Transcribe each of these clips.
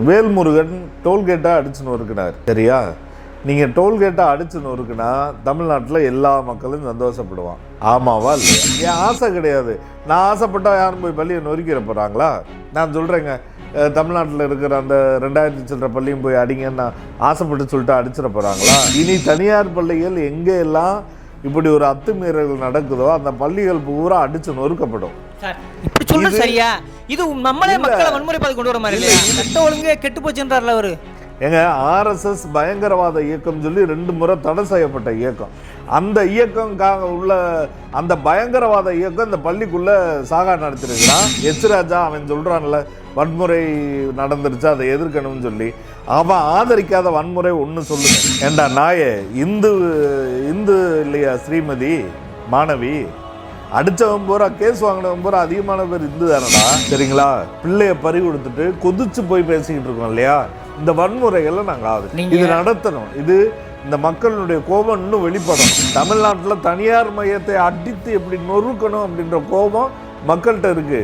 வேல்முருகன் டோல்கேட்டை அடிச்சு நொறுக்கினார். சரியா? நீங்கள் டோல்கேட்டை அடிச்சு நொறுக்குனா தமிழ்நாட்டில் எல்லா மக்களும் சந்தோஷப்படுவான். ஆமாவா இல்லையா? என் ஆசை கிடையாது. நான் ஆசைப்பட்டால் யாரும் போய் பள்ளியை நொறுக்கிற போகிறாங்களா? நான் சொல்கிறேங்க, தமிழ்நாட்டில் இருக்கிற அந்த 2000 சில்லற பள்ளியும் போய் அடிங்கன்னு நான் ஆசைப்பட்டு சொல்லிட்டு அடிச்சிட போகிறாங்களா? இனி தனியார் பள்ளிகள் எங்கே எல்லாம் இப்படி ஒரு அத்துமீறல்கள் நடக்குதோ அந்த பள்ளிகள் பூரா அடிச்சு நொறுக்கப்படும். இப்படி சொல்ற சரியா? இது நம்மளே மக்களை வன்முறை பாதை கொண்டு வர மாதிரி இல்லையா? சட்ட ஒழுங்கு கெட்டு போச்சுன்றார்ல அவரு. எங்க ஆர்எஸ்எஸ் பயங்கரவாத இயக்கம் சொல்லி 2 முறை தடை செய்யப்பட்ட இயக்கம். அந்த இயக்கம் உள்ள அந்த பயங்கரவாத இயக்கம் இந்த பள்ளிக்குள்ள சாகா நடத்திருக்கிறான். ராஜா அவன் சொல்றான்ல வன்முறை நடந்துருச்சு அதை எதிர்க்கணும்னு சொல்லி. அவன் ஆதரிக்காத வன்முறை ஒன்று சொல்லுங்க. ஏண்டா நாயே, இந்து இல்லையா ஸ்ரீமதி மாணவி? அடித்தவன் பூரா கேஸ் வாங்கினவன் பூரா அதிகமான பேர் இந்து தானடா. சரிங்களா? பிள்ளைய பறி கொடுத்துட்டு கொதிச்சு போய் பேசிக்கிட்டு இருக்கோம் இல்லையா? இந்த வன்முறைகளை நாங்கள் இது நடத்தணும். இது இந்த மக்களுடைய கோபம் இன்னும் வெளிப்படும். தமிழ்நாட்டில் தனியார் மையத்தை அடித்து எப்படி நொறுக்கணும் அப்படின்ற கோபம் மக்கள்கிட்ட இருக்கு.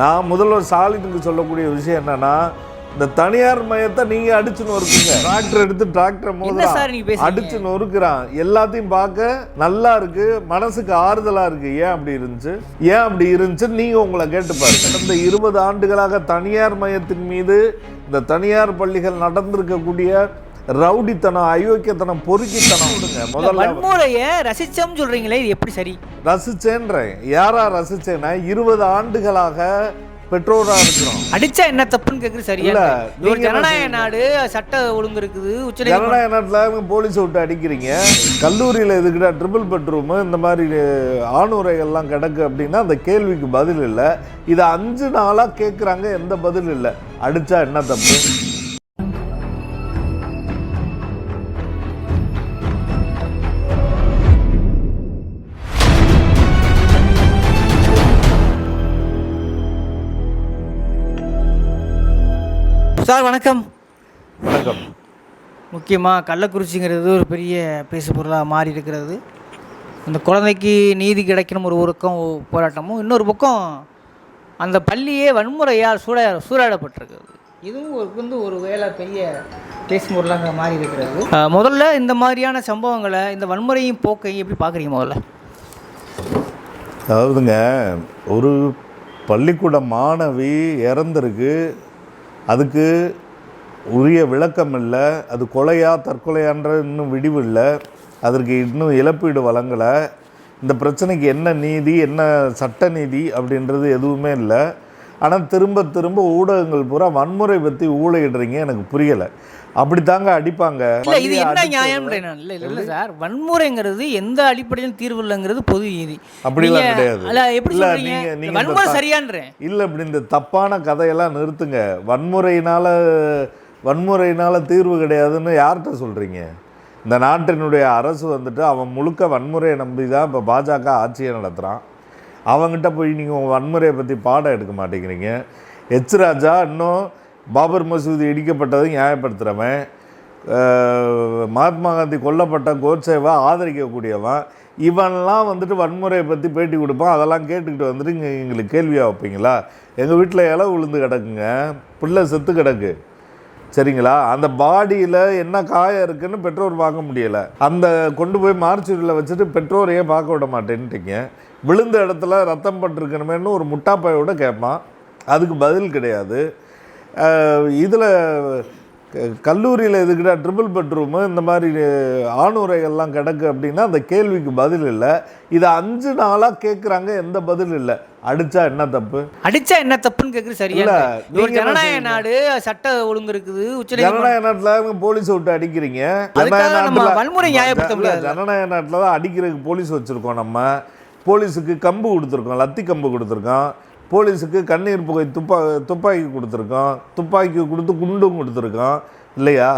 நான் முதல்வர் ஸ்டாலினுக்கு சொல்லக்கூடிய விஷயம் என்னன்னா, இந்த தனியார் மையத்தை நீங்க அடிச்சு நொறுக்குங்க. டிராக்டர் எடுத்து டிராக்டர் மோதுறான், அடிச்சு நொறுக்குறான். எல்லாத்தையும் பார்க்க நல்லா இருக்கு, மனசுக்கு ஆறுதலா இருக்கு. ஏன் அப்படி இருந்துச்சு நீங்க உங்களை கேட்டு பாருங்க. கடந்த 20 ஆண்டுகளாக தனியார் மையத்தின் மீது இந்த தனியார் பள்ளிகள் நடந்திருக்கக்கூடிய ரவுடித்தனம், அயோக்கியத்தனம், பொறுக்கித்தனம் விடுங்க. முதல்ல வன்முறையை ரசிச்சோம் சொல்றீங்களே, இது எப்படி சரி? ரசிச்சேன்றேன். யாரா ரசிச்சேன்னா 20 ஆண்டுகளாக பெற்றோரா இருக்கிறோம். அடிச்சா என்ன தப்புன்னு கேக்குறது சரியா? ஜனநாயக நாடு, சட்ட ஒழுங்கு இருக்குது. ஜனநாயக நாட்டில் போலீஸ் விட்டு அடிக்கிறீங்க. கல்லூரியில் எதுக்கிட்ட ட்ரிபிள் பெட்ரூமு இந்த மாதிரி ஆணுரைகள்லாம் கிடக்கு அப்படின்னா அந்த கேள்விக்கு பதில் இல்லை. இதை 5 நாளாக கேட்குறாங்க, எந்த பதில் இல்லை. அடிச்சா என்ன தப்பு? சார் வணக்கம். வணக்கம். முக்கியமாக கள்ளக்குறிச்சிங்கிறது ஒரு பெரிய பேசு பொருளாக மாறி இருக்கிறது. அந்த குழந்தைக்கு நீதி கிடைக்கணும் ஒரு பக்கம் போராட்டமும், இன்னொரு பக்கம் அந்த பள்ளியே வன்முறையால் சூறையாடப்பட்டிருக்கிறது. இதுவும் ஒரு வேளை பெரிய பேசு பொருளாக மாறி இருக்கிறது. முதல்ல இந்த மாதிரியான சம்பவங்களை, இந்த வன்முறையும் போக்கையும் எப்படி பார்க்குறீங்க? முதல்ல அதாவதுங்க, ஒரு பள்ளிக்கூட மாணவி இறந்துருக்கு, அதுக்கு உரிய விளக்கம் இல்லை. அது கொலையா தற்கொலையான்ற இன்னும் விடிவு இல்லை. அதற்கு இன்னும் இழப்பீடு வழங்கலை. இந்த பிரச்சனைக்கு என்ன நீதி, என்ன சட்ட நீதி அப்படின்றது எதுவுமே இல்லை. ஆனால் திரும்ப திரும்ப ஊடகங்கள் பூரா வன்முறை பற்றி ஊழையிடுறீங்க. எனக்கு புரியலை. அப்படி தாங்க அடிப்பாங்க. இது என்ன நியாயம்? இல்லை சார், வன்முறைங்கிறது எந்த அடிப்படையிலும் தீர்வு இல்லைங்கிறது பொது நீதி. அப்படிலாம் கிடையாது. எப்படி சொல்றீங்க? வன்முறை சரியான்றேன் இல்லை. அப்படி இந்த தப்பான கதையெல்லாம் நிறுத்துங்க. வன்முறையினால தீர்வு கிடையாதுன்னு யார்கிட்ட சொல்கிறீங்க? இந்த நாட்டினுடைய அரசு வந்துட்டு அவன் முழுக்க வன்முறையை நம்பி தான் இப்போ பாஜக ஆட்சியை நடத்துகிறான். அவங்ககிட்ட போய் நீங்கள் வன்முறையை பற்றி பாடம் எடுக்க மாட்டேங்கிறீங்க. ராஜா இன்னும் பாபர் மசூதி இடிக்கப்பட்டதை நியாயப்படுத்துகிறவன், மகாத்மா காந்தி கொல்லப்பட்ட கோட்சேவை ஆதரிக்கக்கூடியவன், இவன்லாம் வந்துட்டு வன்முறையை பற்றி பேட்டி கொடுப்பான். அதெல்லாம் கேட்டுக்கிட்டு வந்துட்டு இங்கே எங்களுக்கு கேள்வியாக வைப்பீங்களா? எங்கள் வீட்டில் இலை விழுந்து கிடக்குங்க, பிள்ளை செத்து கிடக்கு. சரிங்களா? அந்த பாடியில் என்ன காயம் இருக்குன்னு பெற்றோர் பார்க்க முடியலை. அந்த கொண்டு போய் மார்ச்சுரியில் வச்சுட்டு பெற்றோரையே பார்க்க விட மாட்டேன்ட்டீங்க. விழுந்த இடத்துல ரத்தம் பட்டிருக்கணுமேனு ஒரு முட்டாப்பையோட கேட்பான். அதுக்கு பதில் கிடையாது. இதில் கல்லூரியில் எதுக்கிட்ட ட்ரிபிள் பெட்ரூமு இந்த மாதிரி ஆணுரைகள்லாம் கிடக்கு அப்படின்னா அந்த கேள்விக்கு பதில் இல்லை. இதை 5 நாளாக கேட்குறாங்க, எந்த பதில் இல்லை. அடித்தா என்ன தப்புன்னு கேட்குறது சரியா? ஜனநாயக நாடு, சட்ட ஒழுங்கு இருக்குது. ஜனநாயக நாட்டில் போலீஸ் விட்டு அடிக்கிறீங்க. ஜனநாயக நாட்டில் தான் அடிக்கிறதுக்கு போலீஸ் வச்சுருக்கோம். நம்ம போலீஸுக்கு கம்பு கொடுத்துருக்கோம், லத்தி கம்பு கொடுத்துருக்கோம். போலீஸுக்கு கண்ணீர் புகை துப்பாக்கி கொடுத்துருக்கோம், துப்பாக்கி கொடுத்து குண்டும் கொடுத்துருக்கோம் இல்லையா?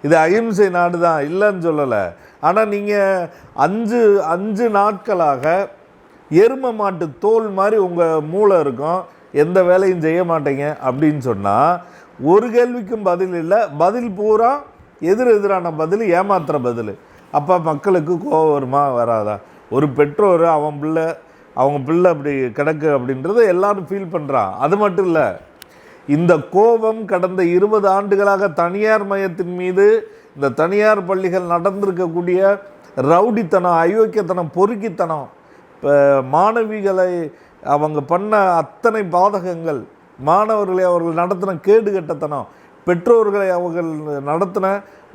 இது அகிம்சை நாடு தான், இல்லைன்னு சொல்லலை. ஆனால் நீங்கள் 5 நாட்களாக எருமை மாட்டு தோல் மாதிரி உங்கள் மூளை இருக்கும், எந்த வேலையும் செய்ய மாட்டீங்க அப்படின்னு சொன்னால் ஒரு கேள்விக்கும் பதில் இல்லை. பதில் பூரா எதிரான பதில், ஏமாத்துகிற பதில். அப்போ மக்களுக்கு கோபம் வருமா வராதா? ஒரு பெற்றோர் அவங்க பிள்ளை அப்படி கிடக்கு அப்படின்றத எல்லாரும் ஃபீல் பண்ணுறான். அது மட்டும் இல்லை, இந்த கோபம் கடந்த 20 ஆண்டுகளாக தனியார் மயத்தின் மீது, இந்த தனியார் பள்ளிகள் நடந்திருக்கக்கூடிய ரவுடித்தனம், அயோக்கியத்தனம், பொறுக்கித்தனம், மாணவிகளை அவங்க பண்ண அத்தனை பாதகங்கள், மாணவர்களை அவர்கள் நடத்தின கேடுகட்டத்தனம், பெற்றோர்களை அவர்கள் நடத்தின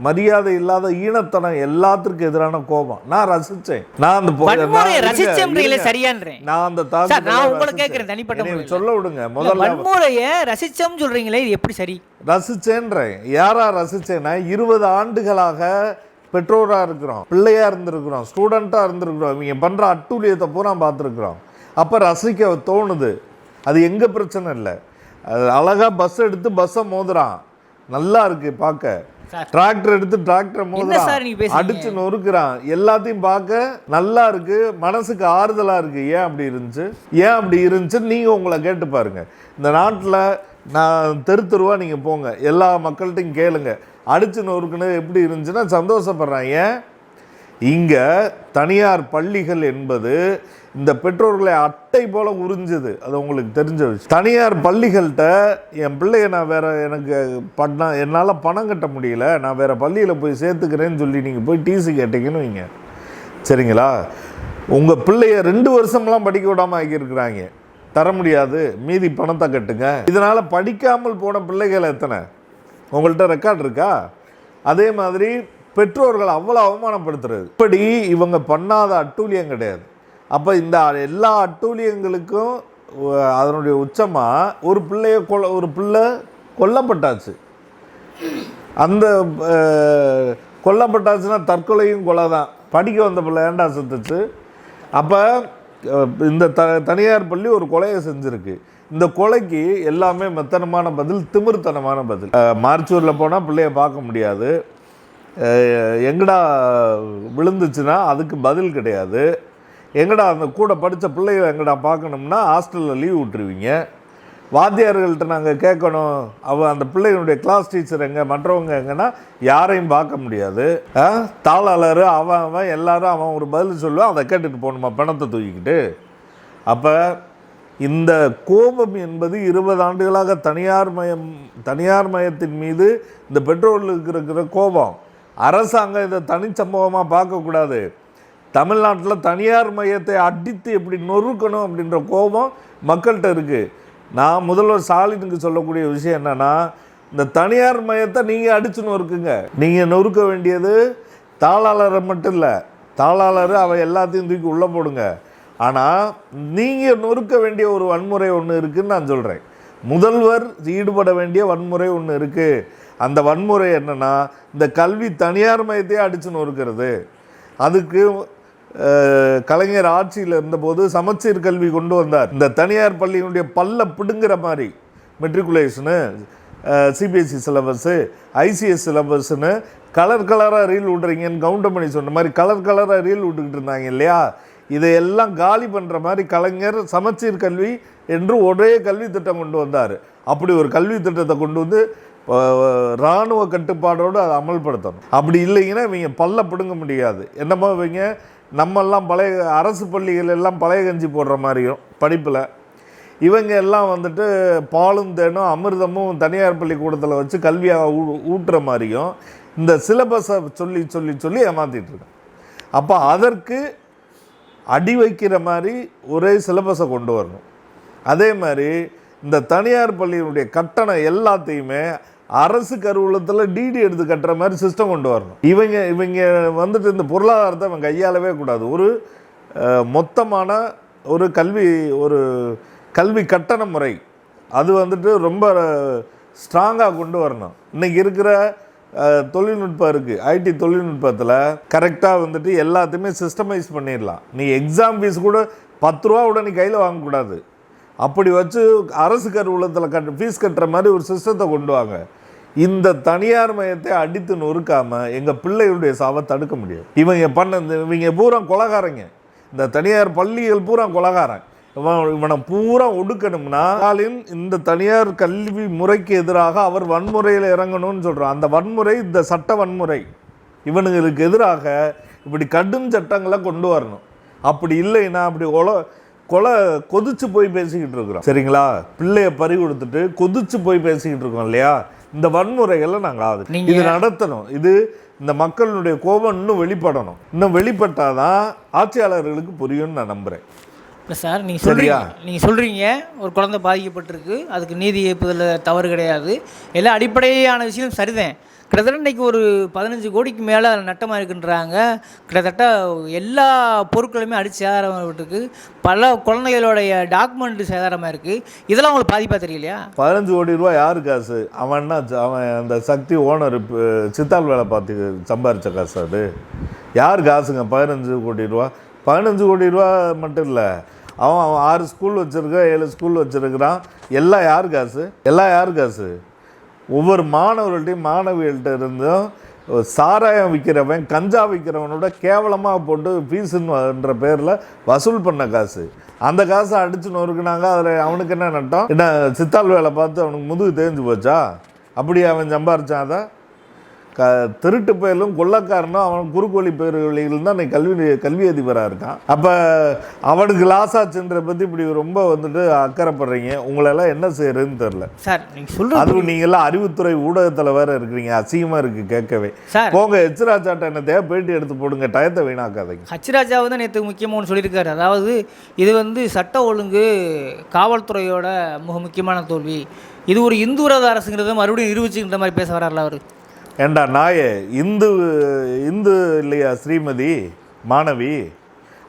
மரியாதை இல்லாத ஈனத்தனம், எல்லாத்திற்கும் எதிரான கோபம் நான் ரசிச்சேன். நான் அந்த சொல்ல விடுங்க. முதல்ல ரசிச்சோம் சொல்றீங்களே, இது எப்படி சரி? ரசிச்சேன்றேன். யாரா ரசிச்சேன்னா 20 ஆண்டுகளாக பெற்றோராக இருக்கிறோம், பிள்ளையா இருந்திருக்கிறோம், ஸ்டூடெண்ட்டாக இருந்திருக்கிறோம், இவங்க பண்ணுற அட்டூழியத்தை பூரா பார்த்துருக்குறோம். அப்போ ரசிக்க தோணுது. அது எங்கள் பிரச்சனை இல்லை. அழகாக பஸ் எடுத்து பஸ்ஸை மோதுறான், நல்லா இருக்கு பார்க்க. டிராக்டர் எடுத்து டிராக்டரை மோதுறான், அடிச்சு நொறுக்குறான், எல்லாத்தையும் பார்க்க நல்லா இருக்கு, மனசுக்கு ஆறுதலாக இருக்கு. ஏன் அப்படி இருந்துச்சு, ஏன் அப்படி இருந்துச்சுன்னு நீங்கள் உங்களை கேட்டு பாருங்க. இந்த நாட்டில் நான் தெருவா நீங்கள் போங்க, எல்லா மக்கள்கிட்டையும் கேளுங்க, அடிச்சு நொறுக்குன்னு எப்படி இருந்துச்சுன்னா சந்தோஷப்படுறான். ஏன்? இங்கே தனியார் பள்ளிகள் என்பது இந்த பெற்றோர்களை அட்டை போல உறிஞ்சுது. அது உங்களுக்கு தெரிஞ்ச விஷயம். தனியார் பள்ளிகள்கிட்ட என் பிள்ளைய நான் எனக்கு என்னால் பணம் கட்ட முடியல, நான் வேறு பள்ளியில் போய் சேர்த்துக்கிறேன்னு சொல்லி நீங்கள் போய் டிசி கேட்டீங்கன்னு வைங்க, சரிங்களா? உங்கள் பிள்ளைய 2 வருஷம்லாம் படிக்க விடாமல் ஆக்கியிருக்கிறாங்க. தர முடியாது, மீதி பணத்தை கட்டுங்க. இதனால் படிக்காமல் போன பிள்ளைகள் எத்தனை உங்கள்கிட்ட ரெக்கார்ட் இருக்கா? அதே மாதிரி பெற்றோர்கள் அவ்வளோ அவமானப்படுத்துறது, இப்படி இவங்க பண்ணாத அட்டூழியம் கிடையாது. அப்போ இந்த எல்லா அட்டூழியங்களுக்கும் அதனுடைய உச்சமாக ஒரு பிள்ளை கொல்லப்பட்டாச்சு. அந்த கொல்லப்பட்டாச்சுன்னா தற்கொலையும் கொலை தான். படிக்க வந்த பிள்ளை ஏண்டா செத்துச்சு? அப்போ இந்த தனியார் பள்ளி ஒரு கொலையை செஞ்சுருக்கு. இந்த கொலைக்கு எல்லாமே மெத்தனமான பதில், திமிர்த்தனமான பதில். மார்ச்சூரில் போனால் பிள்ளைய பார்க்க முடியாது, எங்கடா விழுந்துச்சுன்னா அதுக்கு பதில் கிடையாது, எங்கடா அந்த கூட படித்த பிள்ளைகளை எங்கடா பார்க்கணும்னா ஹாஸ்டலில் லீவ் விட்டுருவீங்க. வாத்தியார்கள்ட்ட நாங்கள் கேட்கணும், அந்த பிள்ளைகளுடைய கிளாஸ் டீச்சர் எங்கே, மற்றவங்க எங்கன்னா யாரையும் பார்க்க முடியாது. தாளாளர் அவன் எல்லாரும் அவன் ஒரு பதில் சொல்லுவான், அதை கேட்டுட்டு போகணுமா பணத்தை தூக்கிக்கிட்டு? அப்போ இந்த கோபம் என்பது 20 ஆண்டுகளாக தனியார் மயத்தின் மீது இந்த பெற்றோர்களுக்கு இருக்கிற கோபம். அரசாங்கம் இதை தனிச்சம்பவமாக பார்க்கக்கூடாது. தமிழ்நாட்டில் தனியார் மையத்தை அடித்து எப்படி நொறுக்கணும் அப்படின்ற கோபம் மக்கள்கிட்ட இருக்குது. நான் முதல்வர் ஸ்டாலினுக்கு சொல்லக்கூடிய விஷயம் என்னென்னா, இந்த தனியார் மையத்தை நீங்கள் அடித்து நொறுக்குங்க. நீங்கள் நொறுக்க வேண்டியது தாளாளரை மட்டும் இல்லை, தாளாளர் அவன் எல்லாத்தையும் தூக்கி உள்ளே போடுங்க. ஆனால் நீங்கள் நொறுக்க வேண்டிய ஒரு வன்முறை ஒன்று இருக்குதுன்னு நான் சொல்கிறேன். முதல்வர் ஈடுபட வேண்டிய வன்முறை ஒன்று இருக்குது. அந்த வன்முறை என்னென்னா, இந்த கல்வி தனியார் மையத்தையே அடித்து நொறுக்கிறது. அதுக்கு கலைஞர் ஆட்சியில் இருந்தபோது சமச்சீர் கல்வி கொண்டு வந்தார். இந்த தனியார் பள்ளியினுடைய பல்ல பிடுங்குற மாதிரி மெட்ரிகுலேஷனு, சிபிஎஸ்சி சிலபஸ்ஸு, ஐசிஎஸ் சிலபஸ்ன்னு கலராக ரீல் விட்றீங்கன்னு கவுண்டமணி சொன்ன மாதிரி கலராக ரீல் விட்டுக்கிட்டு இருந்தாங்க இல்லையா? இதையெல்லாம் காலி பண்ணுற மாதிரி கலைஞர் சமச்சீர் கல்வி என்று ஒரே கல்வி திட்டம் கொண்டு வந்தார். அப்படி ஒரு கல்வி திட்டத்தை கொண்டு வந்து இராணுவ கட்டுப்பாடோடு அதை அமல்படுத்தணும். அப்படி இல்லைங்கன்னா இவங்க பல்ல பிடுங்க முடியாது. என்னமோ இவங்க நம்மெல்லாம் பழைய அரசு பள்ளிகள் எல்லாம் பழைய கஞ்சி போடுற மாதிரியும் படிப்பில், இவங்க எல்லாம் வந்துட்டு பாலும் தேனும் அமிர்தமும் தனியார் பள்ளிக்கூடத்தில் வச்சு கல்வியாக ஊட்டுற மாதிரியும் இந்த சிலபஸை சொல்லி சொல்லி சொல்லி ஏமாற்றிட்டுருக்கேன். அப்போ அதற்கு அடி வைக்கிற மாதிரி ஒரே சிலபஸை கொண்டு வரணும். அதே மாதிரி இந்த தனியார் பள்ளியினுடைய கட்டணம் எல்லாத்தையுமே அரசு கருவூலத்தில் டிடி எடுத்து கட்டுற மாதிரி சிஸ்டம் கொண்டு வரணும். இவங்க வந்துட்டு இந்த பொருளாதாரத்தை அவங்க கையாளவே கூடாது. ஒரு மொத்தமான ஒரு கல்வி கட்டண முறை அது வந்துட்டு ரொம்ப ஸ்ட்ராங்காக கொண்டு வரணும். இன்றைக்கி இருக்கிற தொழில்நுட்பம் இருக்குது, ஐடி தொழில்நுட்பத்தில் கரெக்டாக வந்துட்டு எல்லாத்தையுமே சிஸ்டமைஸ் பண்ணிடலாம். நீ எக்ஸாம் ஃபீஸ் கூட 10 ரூபா கூட நீ கையில் வாங்கக்கூடாது. அப்படி வச்சு அரசு கருவூலத்தில் ஃபீஸ் கட்டுற மாதிரி ஒரு சிஸ்டத்தை கொண்டு வாங்க. இந்த தனியார் மையத்தை அடித்து நொறுக்காமல் எங்கள் பிள்ளைகளுடைய சாவை தடுக்க முடியும். இவங்க பூரா கொலகாரங்க. இந்த தனியார் பள்ளிகள் பூரா கொலகாரன். இவனை பூரா ஒடுக்கணும்னா ஸ்டாலின் இந்த தனியார் கல்வி முறைக்கு எதிராக அவர் வன்முறையில் இறங்கணும்னு சொல்கிறான். அந்த வன்முறை இந்த சட்ட வன்முறை. இவனுங்களுக்கு எதிராக இப்படி கடும் சட்டங்களை கொண்டு வரணும். அப்படி இல்லைன்னா அப்படி கொதிச்சு போய் பேசிக்கிட்டு இருக்கிறோம் சரிங்களா. பிள்ளைய பறி கொடுத்துட்டு கொதிச்சு போய் பேசிக்கிட்டு இருக்கோம் இல்லையா. இந்த வன்முறைகளை நாங்கள் இது நடத்தணும். இது இந்த மக்களுடைய கோபம் இன்னும் வெளிப்படணும். இன்னும் வெளிப்பட்டாதான் ஆட்சியாளர்களுக்கு புரியும்னு நான் நம்புகிறேன். இல்லை சார், நீங்கள் சொல்கிறீங்க ஒரு குழந்தை பாதிக்கப்பட்டிருக்கு, அதுக்கு நீதி ஏற்பதில் தவறு கிடையாது, எல்லாம் அடிப்படையான விஷயம் சரிதான். கிட்டத்தட்ட இன்றைக்கி ஒரு 15 கோடிக்கு மேலே நட்டமாக இருக்குன்றாங்க. கிட்டத்தட்ட எல்லா பொருட்களுமே அடித்து சேதாரப்பட்டிருக்கு. பல குழந்தைகளுடைய டாக்குமெண்ட் சேதாரமாக இருக்குது. இதெல்லாம் உங்களுக்கு பாதிப்பாக தெரியலையா? 15 கோடி ரூபா யார் காசு? அவன் அந்த சக்தி ஓனர் சித்தால் வேலை பார்த்து சம்பாரித்த காசு. அது யார் காசுங்க 15 கோடி ரூபா? 15 கோடி ரூபா மட்டும் இல்லை, அவன் 6 ஸ்கூல் வச்சுருக்கான், 7 ஸ்கூல் வச்சுருக்கிறான். எல்லாம் யார் காசு? எல்லாம் யார் காசு? ஒவ்வொரு மாணவர்கள்ட்டையும் மாணவிகள்கிட்ட இருந்தும் சாராயம் விற்கிறவன் கஞ்சா விற்கிறவனோட கேவலமாக போட்டு ஃபீஸுன்ற பேரில் வசூல் பண்ண காசு. அந்த காசை அடித்து நொறுக்குனாங்க. அதில் அவனுக்கு என்ன நட்டம்? என்ன சித்தால் வேலை பார்த்து அவனுக்கு முதுகு தேஞ்சு போச்சா? அப்படி அவன் சம்பாரிச்சான். அதை திருட்டு பயிலும் கொள்ளக்காரனும் அவன் குறுக்கோழி பேர்களில் தான் கல்வி அதிபராக இருக்கான். அப்போ அவனுக்கு லாஸ் ஆச்சுன்ற பற்றி இப்படி ரொம்ப வந்துட்டு அக்கறைப்படுறீங்க. உங்களெல்லாம் என்ன செய்யறதுன்னு தெரில சார். நீங்கள் சொல்கிறது அதுவும் நீங்கள்லாம் அறிவுத்துறை ஊடகத்தில் வேறு இருக்கிறீங்க. அசிங்கமாக இருக்குது கேட்கவே. போங்க ஹெச்ராஜாட்ட என்ன தேவை பேட்டி எடுத்து போடுங்க, டயத்தை வீணாக்காதீங்க. ஹெச்ராஜாவை தான் நேற்று முக்கியமாக சொல்லியிருக்காரு. அதாவது இது சட்ட ஒழுங்கு காவல்துறையோட மிக முக்கியமான தோல்வி, இது ஒரு இந்து விரோத அரசுங்கிறத மறுபடியும் நிரூபிச்சுக்கிற மாதிரி பேச வர்றாருல அவர். ஏண்டா நாயே, இந்து இல்லையா ஸ்ரீமதி மாணவி?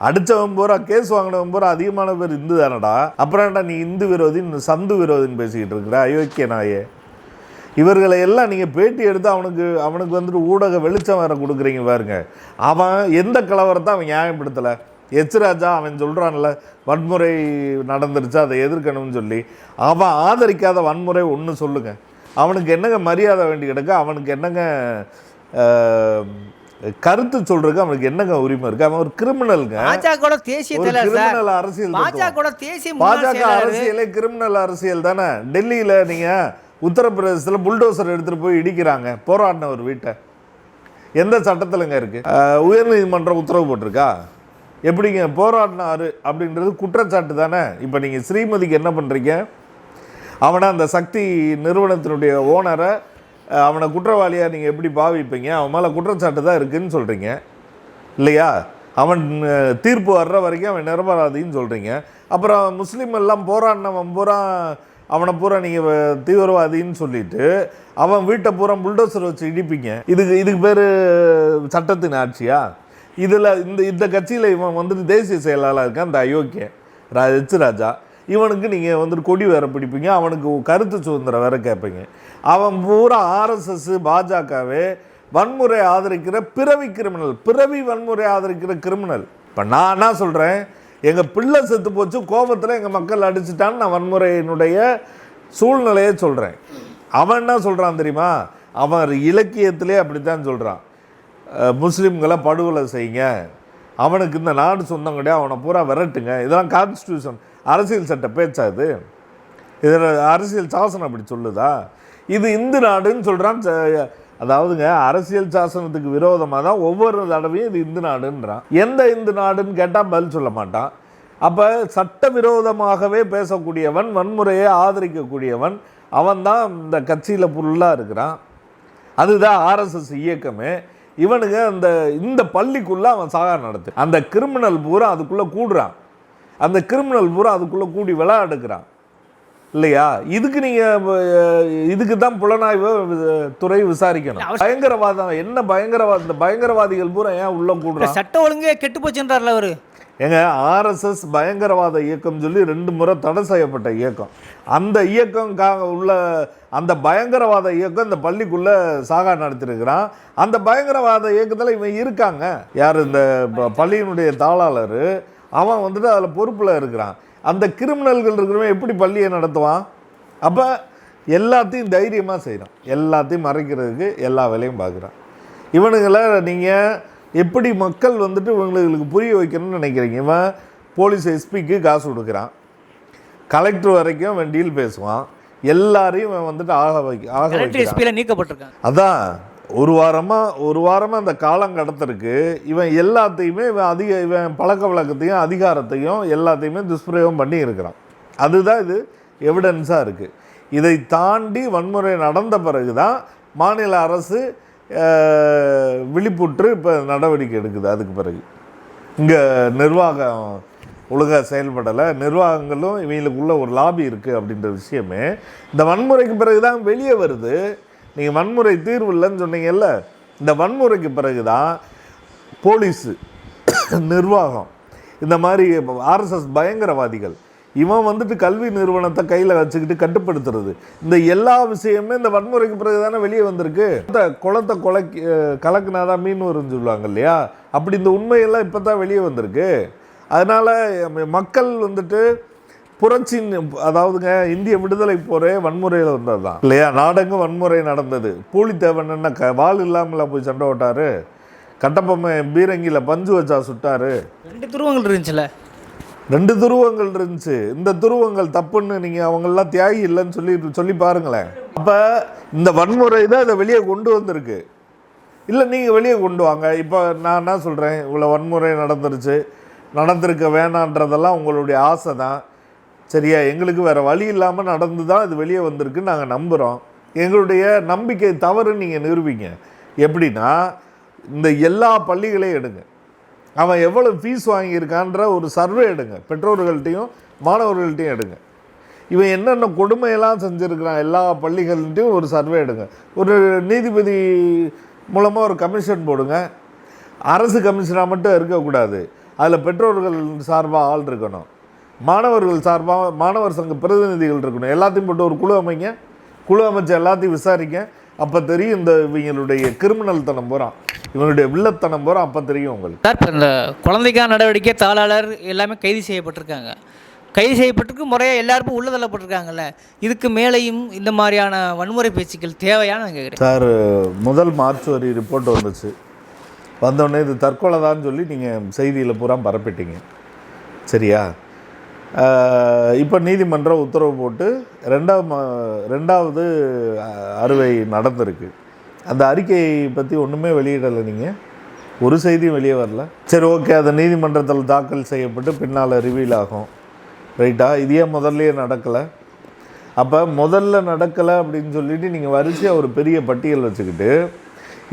அடித்தவன் பூரா கேஸ் வாங்கினவன் பூரா அதிகமான பேர் இந்து தானடா. அப்புறம் ஏன்டா நீ இந்து விரோதி சந்து விரோதின்னு பேசிக்கிட்டு இருக்கிற அயோக்கிய நாயே? இவர்களை எல்லாம் நீங்கள் பேட்டி எடுத்து அவனுக்கு வந்துட்டு ஊடக வெளிச்சம் வேறு கொடுக்குறீங்க பாருங்க. அவன் எந்த கலவரத்தை அவன் நியாயப்படுத்தலை. ஹெச்ராஜா அவன் சொல்கிறான்ல வன்முறை நடந்துருச்சு அதை எதிர்க்கணும்னு சொல்லி, அவன் ஆதரிக்காத வன்முறை ஒன்று சொல்லுங்கள். அவனுக்கு என்னங்க மரியாதை வேண்டி கிடக்கு? அவனுக்கு என்னங்க கருத்து சொல்றதுக்கு அவனுக்கு என்னங்க உரிமை இருக்கு? அவன் ஒரு கிரிமினலுங்க. கிரிமினல் அரசியல். பாஜக அரசியலே கிரிமினல் அரசியல் தானே. டெல்லியில் நீங்கள் உத்தரப்பிரதேசத்தில் புல்டோசர் எடுத்துகிட்டு போய் இடிக்கிறாங்க போராடின ஒரு வீட்டை. எந்த சட்டத்திலங்க இருக்குது? உயர்நீதிமன்றம் உத்தரவு போட்டிருக்கா? எப்படிங்க போராடினாரு அப்படின்றது குற்றச்சாட்டு தானே. இப்போ நீங்கள் ஸ்ரீமதிக்கு என்ன பண்ணுறீங்க? அவனை அந்த சக்தி நிறுவனத்தினுடைய ஓனரை அவனை குற்றவாளியாக நீங்கள் எப்படி பாவிப்பீங்க? அவன் மேலே குற்றச்சாட்டு தான் இருக்குதுன்னு சொல்கிறீங்க இல்லையா? அவன் தீர்ப்பு வர்ற வரைக்கும் அவன் நிரபராதின்னு சொல்கிறீங்க. அப்புறம் முஸ்லீம் எல்லாம் போராடினவன் பூரா அவனை பூரா நீங்கள் தீவிரவாதின்னு சொல்லிவிட்டு அவன் வீட்டை பூரா புல்டோசர் வச்சு இடிப்பீங்க. இதுக்கு பேர் சட்டத்தின் ஆட்சியா? இதில் இந்த கட்சியில் இவன் வந்துட்டு தேசிய செயலாளர் இருக்கான் அந்த அயோக்கிய ஹெச்ராஜா. இவனுக்கு நீங்கள் வந்துட்டு கொடி வேற பிடிப்பீங்க, அவனுக்கு கருத்து சுதந்திரம் வேற கேட்பீங்க. அவன் பூரா ஆர்எஸ்எஸ் பாஜகவே வன்முறை ஆதரிக்கிற பிறவி வன்முறை ஆதரிக்கிற கிரிமினல். இப்போ நான் என்ன சொல்கிறேன், எங்கள் பிள்ளை செத்து போச்சு கோபத்தில் எங்கள் மக்கள் அடிச்சுட்டான்னு நான் வன்முறையினுடைய சூழ்நிலையை சொல்கிறேன். அவன் என்ன சொல்கிறான் தெரியுமா? அவன் இலக்கியத்திலே அப்படித்தான் சொல்கிறான், முஸ்லீம்களை படுகொலை செய்யுங்க, அவனுக்கு இந்த நாடு சொந்தம் கிடையாது, அவனை பூரா விரட்டுங்க. இதெல்லாம் கான்ஸ்டியூஷன் அரசியல் சட்ட பேச்சா? இதில் அரசியல் சாசனம் அப்படி சொல்லுதா? இது இந்து நாடுன்னு சொல்கிறான். அதாவதுங்க அரசியல் சாசனத்துக்கு விரோதமாக தான் ஒவ்வொரு தடவையும் இது இந்து நாடுன்றான். எந்த இந்து நாடுன்னு கேட்டால் பதில் சொல்ல மாட்டான். அப்போ சட்டவிரோதமாகவே பேசக்கூடியவன், வன்முறையை ஆதரிக்கக்கூடியவன், அவன் தான் இந்த கட்சியில் ஃபுல்லாக இருக்கிறான். அதுதான் ஆர்எஸ்எஸ் இயக்கமே. இவனுங்க இந்த பள்ளிக்குள்ளே அவன் சாகா நடத்து, அந்த கிரிமினல் பூரா அதுக்குள்ளே கூடுறான், அந்த கிரிமினல் பூரா அதுக்குள்ளே கூடி விளையாடுக்கிறான் இல்லையா? இதுக்கு தான் புலனாய்வு துறை விசாரிக்கணும். பயங்கரவாதம் என்ன பயங்கரவாதம்? இந்த பயங்கரவாதிகள் பூரா ஏன் உள்ள கூடுறான்? சட்ட ஒழுங்கே கெட்டு போச்சுன்றார்ல அவரு. எங்க ஆர்எஸ்எஸ் பயங்கரவாத இயக்கம் சொல்லி 2 முறை தடை செய்யப்பட்ட இயக்கம். அந்த இயக்கம் உள்ள அந்த பயங்கரவாத இயக்கம் இந்த பள்ளிக்குள்ள சாகா நடத்திருக்கிறான். அந்த பயங்கரவாத இயக்கத்தில் இவன் இருக்காங்க. யார்? இந்த பள்ளியினுடைய தாளாளர். அவன் வந்துட்டு அதில் பொறுப்பில் இருக்கிறான். அந்த கிரிமினல்கள் இருக்கிறவன் எப்படி பள்ளியை நடத்துவான்? அப்போ எல்லாத்தையும் தைரியமாக செய்கிறான், எல்லாத்தையும் மறைக்கிறதுக்கு எல்லா வேலையும் பார்க்குறான். இவனுங்களை நீங்கள் எப்படி மக்கள் வந்துட்டு இவங்களுக்கு புரிய வைக்கணும்னு நினைக்கிறீங்க? இவன் போலீஸ் எஸ்பிக்கு காசு கொடுக்குறான், கலெக்டர் வரைக்கும் அவன் டீல் பேசுவான், எல்லாரையும் இவன் வந்துட்டு ஆக நீக்கப்பட்டிருக்கான். அதான் ஒரு வாரமாக அந்த காலம் கடத்திருக்கு. இவன் எல்லாத்தையுமே இவன் பழக்க வழக்கத்தையும் அதிகாரத்தையும் எல்லாத்தையுமே துஷ்பிரயோகம் பண்ணி இருக்கிறான். அதுதான் இது எவிடன்ஸாக இருக்குது. இதை தாண்டி வன்முறை நடந்த பிறகு தான் மாநில அரசு விழிப்புற்று இப்போ நடவடிக்கை எடுக்குது. அதுக்கு பிறகு இங்கே நிர்வாகம் ஒழுங்காக செயல்படலை, நிர்வாகங்களும் இவங்களுக்குள்ள ஒரு லாபி இருக்குது அப்படின்ற விஷயமே இந்த வன்முறைக்கு பிறகு தான் வெளியே வருது. நீங்கள் வன்முறை தீர்வு இல்லைன்னு சொன்னீங்கல்ல, இந்த வன்முறைக்கு பிறகு தான் போலீஸு, நிர்வாகம், இந்த மாதிரி ஆர்எஸ்எஸ் பயங்கரவாதிகள் இவன் வந்துட்டு கல்வி நிறுவனத்தை கையில் வச்சுக்கிட்டு கட்டுப்படுத்துறது, இந்த எல்லா விஷயமே இந்த வன்முறைக்கு பிறகு தானே வெளியே வந்திருக்கு. இந்த குளத்தை கலக்குனாதான் மீன் வரும்னு சொல்லுவாங்க இல்லையா, அப்படி இந்த உண்மையெல்லாம் இப்போ தான் வெளியே வந்திருக்கு. அதனால் மக்கள் வந்துட்டு அதாவதுங்க இந்திய விடுதலை போரே வன்முறையில் வந்தது தான் இல்லையா. நாடெங்கும் வன்முறை நடந்தது. பூலித்தேவன் என்ன வாள் இல்லாமல் போய் சண்டை ஓட்டாரு, கட்டப்பொம்மை பீரங்கியில் பஞ்சு வச்சா சுட்டாரு. 2 துருவங்கள் இருந்துச்சுல, 2 துருவங்கள் இருந்துச்சு. இந்த துருவங்கள் தப்புன்னு நீங்கள் அவங்கெல்லாம் தியாகி இல்லைன்னு சொல்லி பாருங்களேன். அப்போ இந்த வன்முறை தான் இதை வெளியே கொண்டு வந்திருக்கு. இல்லை நீங்கள் வெளியே கொண்டு வாங்க. இப்போ நான் என்ன சொல்கிறேன், இவ்வளோ வன்முறை நடந்திருக்க வேணான்றதெல்லாம் உங்களுடைய ஆசை தான், சரியா. எங்களுக்கு வேறு வழி இல்லாமல் நடந்து தான் இது வெளியே வந்திருக்குன்னு நாங்கள் நம்புகிறோம். எங்களுடைய நம்பிக்கை தவறுன்னு நீங்கள் நிரூபிங்க. எப்படின்னா, இந்த எல்லா பள்ளிகளையும் எடுங்க, அவன் எவ்வளோ ஃபீஸ் வாங்கியிருக்கான்ற ஒரு சர்வே எடுங்க, பெற்றோர்கள்ட்டையும் மாணவர்கள்ட்டையும் எடுங்க, இவன் என்னென்ன கொடுமையெல்லாம் செஞ்சுருக்கிறான் எல்லா பள்ளிகள்கிட்டையும் ஒரு சர்வே எடுங்க. ஒரு நீதிபதி மூலமாக ஒரு கமிஷன் போடுங்க. அரசு கமிஷனாக மட்டும் இருக்கக்கூடாது, அதில் பெற்றோர்கள் சார்பாக ஆள் இருக்கணும், மாணவர்கள் சார்பாக மாணவர் சங்க பிரதிநிதிகள் இருக்கணும். எல்லாத்தையும் போட்டு ஒரு குழு அமைச்சு எல்லாத்தையும் விசாரிங்க. அப்போ தெரியும் இந்த இவங்களுடைய கிரிமினல் தனம் போகிறான், இவனுடைய வில்லத்தனம் போகிறான், அப்போ தெரியும் உங்களுக்கு. சார், இப்போ இந்த குழந்தைக்கான நடவடிக்கை தாளாளர் எல்லாமே கைது செய்யப்பட்டிருக்காங்க. கைது செய்யப்பட்டிருக்கு, முறையாக எல்லாருக்கும் உள்ளதள்ளப்பட்டிருக்காங்கல்ல, இதுக்கு மேலேயும் இந்த மாதிரியான வன்முறை பேச்சுக்கள் தேவையான கேட்குறேன் சார். முதல் மார்ச் வரி ரிப்போர்ட் வந்துச்சு, வந்தோடனே இது தற்கொலை தான் சொல்லி நீங்கள் செய்தியில் பூரா பரப்பிட்டீங்க, சரியா. இப்போ நீதிமன்றம் உத்தரவு போட்டு ரெண்டாவது அறுவை நடந்திருக்கு. அந்த அறிக்கையை பற்றி ஒன்றுமே வெளியிடலை, நீங்கள் ஒரு செய்தியும் வெளியே வரல. சரி, ஓகே, அது நீதிமன்றத்தில் தாக்கல் செய்யப்பட்டு பின்னால் ரிவீல் ஆகும், ரைட்டா. இதே முதல்லையே நடக்கலை. அப்போ முதல்ல நடக்கலை அப்படின்னு சொல்லிட்டு நீங்கள் வரிசையாக ஒரு பெரிய பட்டியல் வச்சுக்கிட்டு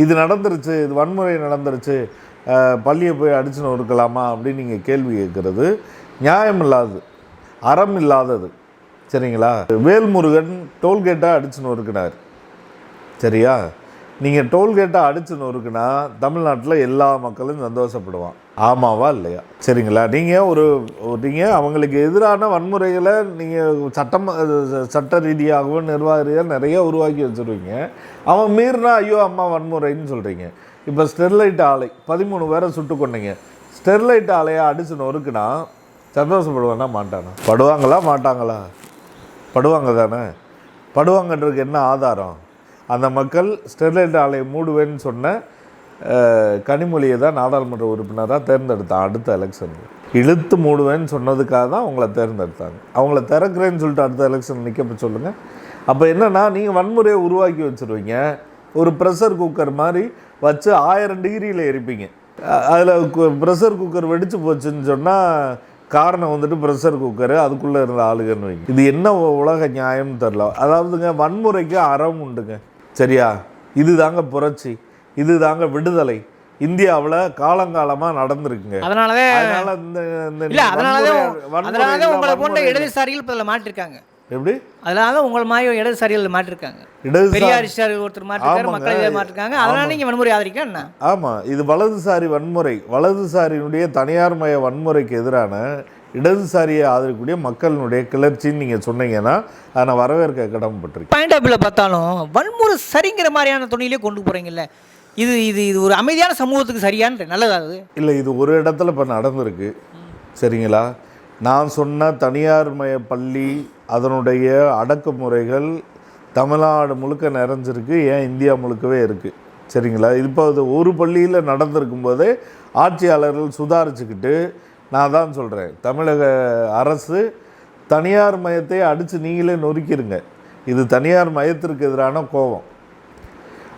இது நடந்துருச்சு, இது வன்முறை நடந்துருச்சு, பள்ளியை போய் அடிச்சுன்னு இருக்கலாமா அப்படின்னு நீங்கள் கேள்வி கேட்குறது நியாயம் இல்லாதது, அறம் இல்லாதது, சரிங்களா. வேல்முருகன் டோல்கேட்டாக அடிச்சுன்னு இருக்கிறார், சரியா. நீங்கள் டோல்கேட்டாக அடிச்சு நொறுக்குனா தமிழ்நாட்டில் எல்லா மக்களும் சந்தோஷப்படுவான், ஆமாவா இல்லையா, சரிங்களா. நீங்கள் அவங்களுக்கு எதிரான வன்முறைகளை நீங்கள் சட்ட ரீதியாகவும் நிர்வாக ரீதியாக நிறைய உருவாக்கி வச்சுருவீங்க. அவன் மீறினா ஐயோ அம்மா வன்முறைன்னு சொல்கிறீங்க. இப்போ ஸ்டெர்லைட் ஆலை 13 பேரை சுட்டு கொண்டீங்க. ஸ்டெர்லைட் ஆலையை அடிச்சு நொறுக்குனா சந்தோஷப்படுவானா மாட்டானா? படுவாங்களா மாட்டாங்களா? படுவாங்க தானே. படுவாங்கன்றதுக்கு என்ன ஆதாரம்? அந்த மக்கள் ஸ்டெர்லைட் ஆலையை மூடுவேன்னு சொன்ன கனிமொழியை தான் நாடாளுமன்ற உறுப்பினராக தேர்ந்தெடுத்தான். அடுத்த எலெக்ஷனுக்கு இழுத்து மூடுவேன்னு சொன்னதுக்காக தான் அவங்கள தேர்ந்தெடுத்தாங்க. அவங்கள திறக்கிறேன்னு சொல்லிட்டு அடுத்த எலெக்ஷன் நிற்க சொல்லுங்கள். அப்போ என்னென்னா, நீங்கள் வன்முறையை உருவாக்கி வச்சுருவீங்க, ஒரு ப்ரெஷர் குக்கர் மாதிரி வச்சு 1000 டிகிரியில் எரிப்பீங்க. அதில் ப்ரெஷர் குக்கர் வெடித்து போச்சுன்னு சொன்னால் காரணம் வந்துட்டு ப்ரெஷர் குக்கரு, அதுக்குள்ளே இருந்த ஆளுகன்னு வைங்க. இது என்ன உலக நியாயம்னு தெரில. அதாவதுங்க, வன்முறைக்கு அறம் உண்டுங்க, சரியா. இது தாங்க புரட்சி, இது தாங்க விடுதலை இந்தியாவில் காலங்காலமாக நடந்திருக்குங்க. அதனால உங்களை போன்ற இடதுசாரிகள் இப்போ மாற்றிருக்காங்க. எப்படி? அதனால உங்களை மாதிரி இடதுசாரிகள் மாற்றிருக்காங்க, பெரியாரிஸ்டார் ஒருத்தர் மாற்றிருக்காரு, மக்களை மாற்றிருக்காங்க. அதனால நீங்கள் வன்முறை ஆதரிக்க என்ன? ஆமாம், இது வலதுசாரி வன்முறை, வலதுசாரியினுடைய தனியார்மய வன்முறைக்கு எதிரான இடதுசாரியை ஆதரிக்கக்கூடிய மக்களினுடைய கிளர்ச்சின்னு நீங்கள் சொன்னீங்கன்னா அதை நான் வரவேற்க கடமைப்பட்டிருக்கேன். பாயிண்ட் ஆஃப் வியூவில் பார்த்தாலும் வன்முறை சரிங்கிற மாதிரியான துணியிலே கொண்டு போகிறீங்கல்ல, இது இது இது ஒரு அமைதியான சமூகத்துக்கு சரியான நல்லதாகுது இல்லை. இது ஒரு இடத்துல இப்போ நடந்திருக்கு, சரிங்களா. நான் சொன்ன தனியார்மய பள்ளி அதனுடைய அடக்குமுறைகள் தமிழ்நாடு முழுக்க நிறைஞ்சிருக்கு, ஏன் இந்தியா முழுக்கவே இருக்குது, சரிங்களா. இப்போ அது ஒரு பள்ளியில் நடந்திருக்கும் போதே ஆட்சியாளர்கள் சுதாரிச்சுக்கிட்டு, நான் தான் சொல்கிறேன், தமிழக அரசு தனியார் மயத்தை அடித்து நீங்களே நொறுக்கிடுங்க. இது தனியார் மயத்திற்கு எதிரான கோபம்.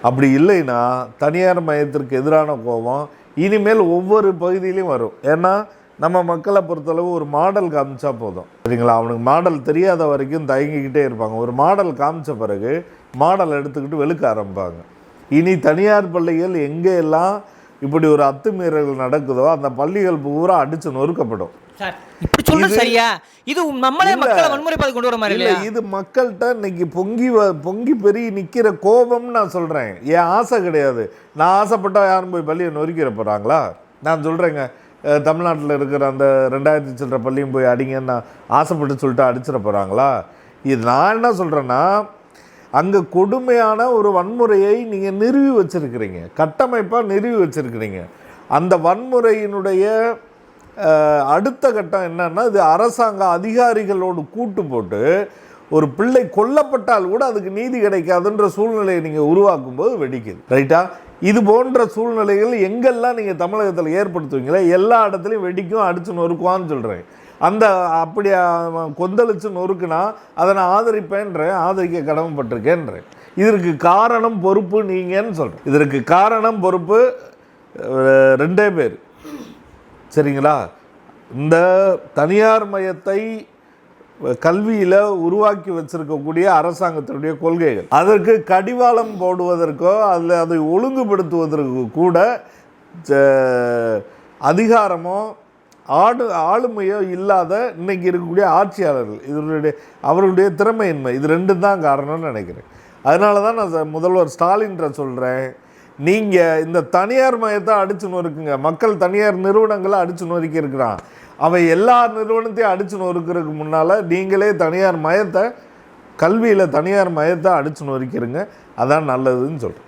அப்படி இல்லைன்னா தனியார் மயத்திற்கு எதிரான கோபம் இனிமேல் ஒவ்வொரு பகுதியிலையும் வரும். ஏன்னா நம்ம மக்களை பொறுத்தளவு ஒரு மாடல் காமிச்சா போதும், சரிங்களா? அவனுக்கு மாடல் தெரியாத வரைக்கும் தயங்கிக்கிட்டே இருப்பாங்க. ஒரு மாடல் காமிச்ச பிறகு மாடல் எடுத்துக்கிட்டு வெளுக்க ஆரம்பிப்பாங்க. இனி தனியார் பள்ளிகள் எங்கே எல்லாம் இப்படி ஒரு அத்துமீறல்கள் நடக்குதோ அந்த பள்ளிகள் பூரா அடித்து நொறுக்கப்படும். இப்படி சொல்றது சரியா? இது நம்மளே மக்களை வன்முறை பாதை கொண்டு வர மாதிரி இல்லை, இது மக்கள்கிட்ட இன்னைக்கு பொங்கி பெருகி நிற்கிற கோபம்னு நான் சொல்கிறேன். என் ஆசை கிடையாது. நான் ஆசைப்பட்டா யாரும் போய் பள்ளியை நொறுக்கிற போகிறாங்களா? நான் சொல்கிறேங்க, தமிழ்நாட்டில் இருக்கிற அந்த 2000 சில்லற பள்ளியும் போய் அடிங்கன்னு நான் ஆசைப்பட்டு சொல்லிட்டு அடிச்சிட போகிறாங்களா? இது நான் என்ன சொல்கிறேன்னா, அங்கே கொடுமையான ஒரு வன்முறையை நீங்கள் நிறுவி வச்சுருக்கிறீங்க, கட்டமைப்பாக நிறுவி வச்சுருக்கிறீங்க. அந்த வன்முறையினுடைய அடுத்த கட்டம் என்னன்னா, இது அரசாங்க அதிகாரிகளோடு கூட்டு போட்டு ஒரு பிள்ளை கொல்லப்பட்டால் கூட அதுக்கு நீதி கிடைக்காதுன்ற சூழ்நிலையை நீங்கள் உருவாக்கும் போது வெடிக்குது. ரைட்டா? இது போன்ற சூழ்நிலைகள் எங்கெல்லாம் நீங்கள் தமிழகத்தில் ஏற்படுத்துவீங்களே எல்லா இடத்துலையும் வெடிக்கும், அடித்து நொறுக்குவான்னு சொல்கிறேன். அந்த அப்படி கொந்தளிச்சு நொறுக்குனா அதை நான் ஆதரிப்பேன்றேன், ஆதரிக்க கடமைப்பட்டிருக்கேன்றேன். இதற்கு காரணம் பொறுப்பு நீங்கன்னு சொல்கிறேன். இதற்கு காரணம் பொறுப்பு 2 பேர், சரிங்களா? இந்த தனியார் மயத்தை கல்வியில் உருவாக்கி வச்சிருக்கக்கூடிய அரசாங்கத்தினுடைய கொள்கைகள், அதற்கு கடிவாளம் போடுவதற்கோ அதில் அதை ஒழுங்குபடுத்துவதற்கு கூட அதிகாரமோ ஆளுமையோ இல்லாத இன்னைக்கு இருக்கக்கூடிய ஆட்சியாளர்கள், அவர்களுடைய திறமையின்மை, இது 2 தான் காரணம்னு நினைக்கிறேன். அதனால தான் நான் முதல்வர் ஸ்டாலின்ற சொல்கிறேன், நீங்கள் இந்த தனியார் மயத்தை அடித்து நொறுக்குங்க. மக்கள் தனியார் நிறுவனங்களை அடித்து நொறுக்கி இருக்கிறான். அவன் எல்லா நிறுவனத்தையும் அடித்து நொறுக்கிறதுக்கு முன்னால் நீங்களே தனியார் மயத்தை, கல்வியில் தனியார் மயத்தை அடித்து நொறுக்கிடுங்க. அதான் நல்லதுன்னு சொல்கிறேன்.